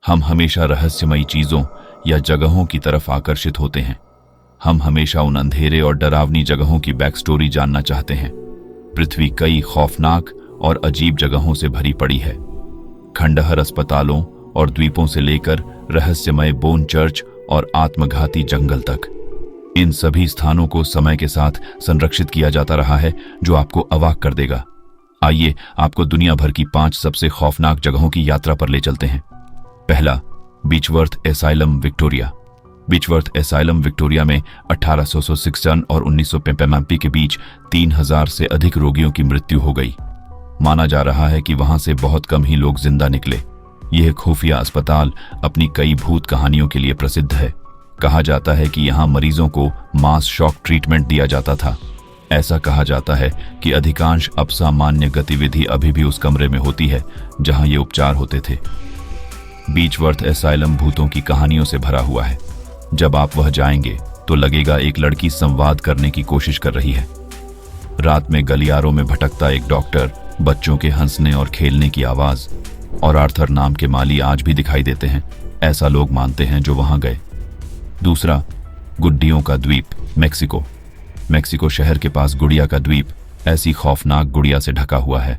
हम हमेशा रहस्यमयी चीजों या जगहों की तरफ आकर्षित होते हैं। हम हमेशा उन अंधेरे और डरावनी जगहों की बैक स्टोरी जानना चाहते हैं। पृथ्वी कई खौफनाक और अजीब जगहों से भरी पड़ी है। खंडहर अस्पतालों और द्वीपों से लेकर रहस्यमय बोन चर्च और आत्मघाती जंगल तक, इन सभी स्थानों को समय के साथ संरक्षित किया जाता रहा है, जो आपको अवाक कर देगा। आइए आपको दुनिया भर की 5 सबसे खौफनाक जगहों की यात्रा पर ले चलते हैं। पहला, बीचवर्थ एसाइलम विक्टोरिया। बीचवर्थ एसाइलम विक्टोरिया में 1861 और 1955 के बीच 3000 से अधिक रोगियों की मृत्यु हो गई। माना जा रहा है कि वहां से बहुत कम ही लोग जिंदा निकले। यह खुफिया अस्पताल अपनी कई भूत कहानियों के लिए प्रसिद्ध है। कहा जाता है कि यहां मरीजों को मास शॉक ट्रीटमेंट दिया जाता था। ऐसा कहा जाता है कि अधिकांश अपसामान्य गतिविधि अभी भी उस कमरे में होती है जहां ये उपचार होते थे। बीचवर्थ एसाइलम भूतों की कहानियों से भरा हुआ है। जब आप वह जाएंगे तो लगेगा एक लड़की संवाद करने की कोशिश कर रही है। रात में गलियारों में भटकता एक डॉक्टर, बच्चों के हंसने और खेलने की आवाज और आर्थर नाम के माली आज भी दिखाई देते हैं, ऐसा लोग मानते हैं जो वहां गए। दूसरा, गुड्डियों का द्वीप, मेक्सिको। मेक्सिको शहर के पास गुड़िया का द्वीप ऐसी खौफनाक गुड़िया से ढका हुआ है।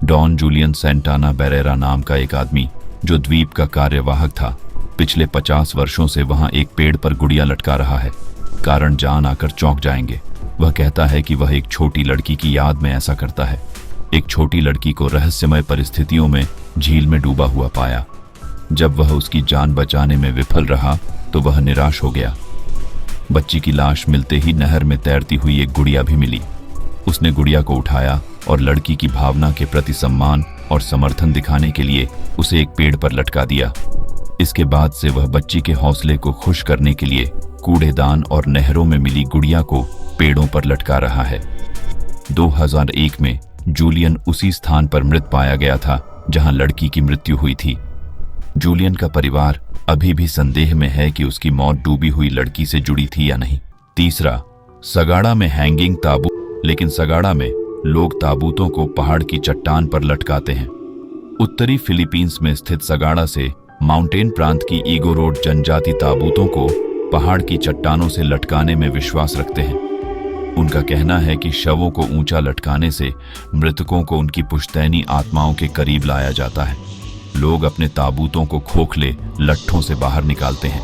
डॉन जूलियन सेंटाना बेरेरा नाम का एक आदमी, जो द्वीप का कार्यवाहक था, पिछले 50 वर्षों से वहां एक पेड़ पर गुड़िया लटका रहा है। कारण जान आकर चौंक जाएंगे। वह कहता है कि वह एक छोटी लड़की की याद में ऐसा करता है। एक छोटी लड़की को रहस्यमय परिस्थितियों में झील में डूबा हुआ पाया। जब वह उसकी जान बचाने में विफल रहा तो वह निराश हो गया। बच्ची की लाश मिलते ही नहर में तैरती हुई एक गुड़िया भी मिली। उसने गुड़िया को उठाया और लड़की की भावना के प्रति सम्मान और समर्थन दिखाने के लिए उसे एक पेड़ पर लटका दिया। इसके बाद से वह बच्ची के हौसले को खुश करने के लिए कूड़ेदान और नहरों में मिली गुड़िया को पेड़ों पर लटका रहा है। 2001 में जूलियन उसी स्थान पर मृत पाया गया था जहां लड़की की मृत्यु हुई थी। जूलियन का परिवार अभी भी संदेह में है कि उसकी मौत डूबी हुई लड़की से जुड़ी थी या नहीं। तीसरा, सगाड़ा में हैंगिंग ताबूत। लेकिन सगाड़ा में लोग ताबूतों को पहाड़ की चट्टान पर लटकाते हैं। उत्तरी फिलीपींस में स्थित सगाड़ा से माउंटेन प्रांत की ईगो रोड जनजाति ताबूतों को पहाड़ की चट्टानों से लटकाने में विश्वास रखते हैं। उनका कहना है कि शवों को ऊंचा लटकाने से मृतकों को उनकी पुश्तैनी आत्माओं के करीब लाया जाता है। लोग अपने ताबूतों को खोखले लट्ठों से बाहर निकालते हैं।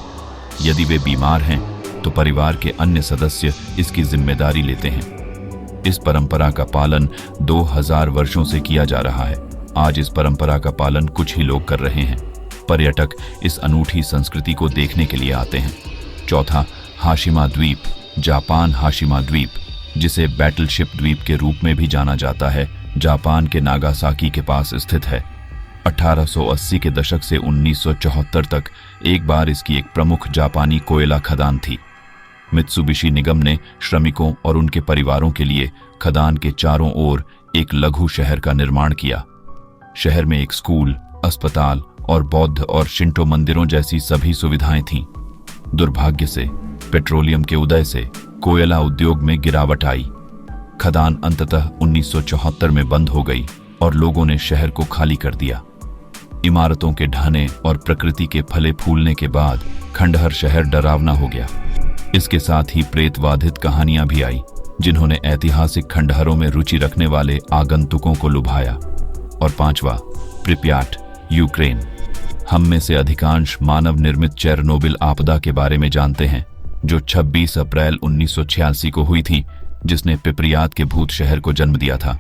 यदि वे बीमार हैं तो परिवार के अन्य सदस्य इसकी जिम्मेदारी लेते हैं। इस परंपरा का पालन 2000 वर्षों से किया जा रहा है। आज इस परंपरा का पालन कुछ ही लोग कर रहे हैं। पर्यटक इस अनूठी संस्कृति को देखने के लिए आते हैं। चौथा, हाशिमा द्वीप, जापान। हाशिमा द्वीप, जिसे बैटलशिप द्वीप के रूप में भी जाना जाता है, जापान के नागासाकी के पास स्थित है। 1880 के दशक से 1974 तक एक बार इसकी एक प्रमुख जापानी कोयला खदान थी। मित्सुबिशी निगम ने श्रमिकों और उनके परिवारों के लिए खदान के चारों ओर एक लघु शहर का निर्माण किया। शहर में एक स्कूल, अस्पताल और बौद्ध और शिंटो मंदिरों जैसी सभी सुविधाएं थीं। दुर्भाग्य से पेट्रोलियम के उदय से कोयला उद्योग में गिरावट आई। खदान अंततः 1974 में बंद हो गई और लोगों ने शहर को खाली कर दिया। इमारतों के ढहने और प्रकृति के फले फूलने के बाद खंडहर शहर डरावना हो गया। इसके साथ ही प्रेतवाधित कहानियां भी आई, जिन्होंने ऐतिहासिक खंडहरों में रुचि रखने वाले आगंतुकों को लुभाया। और पांचवा, प्रिप्याट, यूक्रेन। हम में से अधिकांश मानव निर्मित चेरनोबिल आपदा के बारे में जानते हैं, जो 26 अप्रैल 1986 को हुई थी, जिसने पिपरियात के भूत शहर को जन्म दिया था।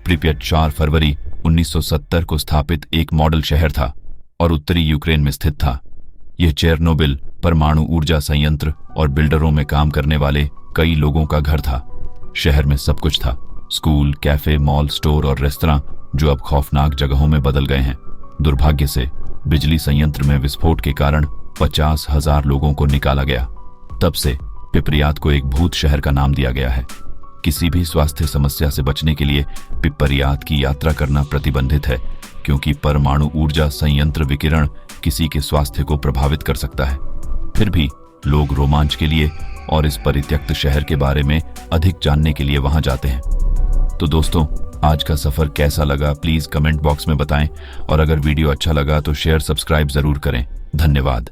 प्रिप्याट 4 फरवरी 1970 को स्थापित एक मॉडल शहर था और उत्तरी यूक्रेन में स्थित था। यह चेरनोबिल परमाणु ऊर्जा संयंत्र और बिल्डरों में काम करने वाले कई लोगों का घर था। शहर में सब कुछ था, स्कूल, कैफे, मॉल, स्टोर और रेस्तरां, जो अब खौफनाक जगहों में बदल गए हैं। दुर्भाग्य से बिजली संयंत्र में विस्फोट के कारण 50,000 लोगों को निकाला गया। तब से पिपरियात को एक भूत शहर का नाम दिया गया है। किसी भी स्वास्थ्य समस्या से बचने के लिए पिपरियात की यात्रा करना प्रतिबंधित है, क्योंकि परमाणु ऊर्जा संयंत्र विकिरण किसी के स्वास्थ्य को प्रभावित कर सकता है। फिर भी लोग रोमांच के लिए और इस परित्यक्त शहर के बारे में अधिक जानने के लिए वहां जाते हैं। तो दोस्तों, आज का सफर कैसा लगा प्लीज कमेंट बॉक्स में बताएं और अगर वीडियो अच्छा लगा तो शेयर सब्सक्राइब जरूर करें। धन्यवाद।